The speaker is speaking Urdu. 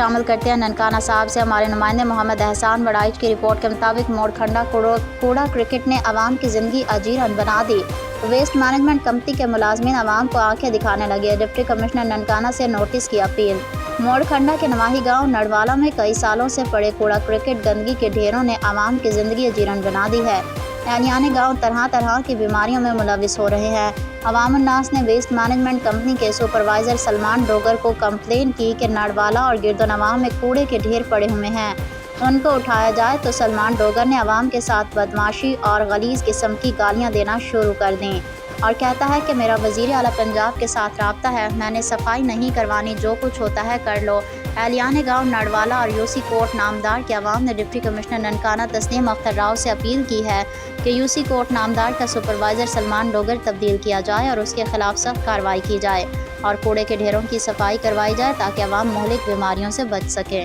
شامل کرتے ہیں۔ ننکانہ صاحب سے ہمارے نمائندے محمد احسان وڑائچ کی رپورٹ کے مطابق موڑ کھنڈا کوڑا کرکٹ نے عوام کی زندگی اجیرن بنا دی۔ ویسٹ مینجمنٹ کمپنی کے ملازمین عوام کو آنکھیں دکھانے لگے۔ ڈپٹی کمشنر ننکانہ سے نوٹس کی اپیل۔ موڑ کھنڈا کے نواحی گاؤں نڑوالا میں کئی سالوں سے پڑے کوڑا کرکٹ گندگی کے ڈھیروں نے عوام کی زندگی اجیرن بنا دی ہے۔ اہلیان گاؤں طرح طرح کی بیماریوں میں ملوث ہو رہے ہیں۔ عوام الناس نے ویسٹ مینجمنٹ کمپنی کے سپروائزر سلمان ڈوگر کو کمپلین کی کہ نڑوالا اور گرد و نواح میں کوڑے کے ڈھیر پڑے ہوئے ہیں، ان کو اٹھایا جائے، تو سلمان ڈوگر نے عوام کے ساتھ بدمعاشی اور غلیظ قسم کی گالیاں دینا شروع کر دیں اور کہتا ہے کہ میرا وزیر اعلیٰ پنجاب کے ساتھ رابطہ ہے، میں نے صفائی نہیں کروانی، جو کچھ ہوتا ہے کر لو۔ اہلیان گاؤں نڑوالا اور یوسی کوٹ نامدار کی عوام نے ڈپٹی کمشنر ننکانہ تسنیم اختر راؤ سے اپیل کی ہے کہ یوسی کوٹ نامدار کا سپروائزر سلمان ڈوگر تبدیل کیا جائے اور اس کے خلاف سخت کارروائی کی جائے اور کوڑے کے ڈھیروں کی صفائی کروائی جائے تاکہ عوام مہلک بیماریوں سے بچ سکے۔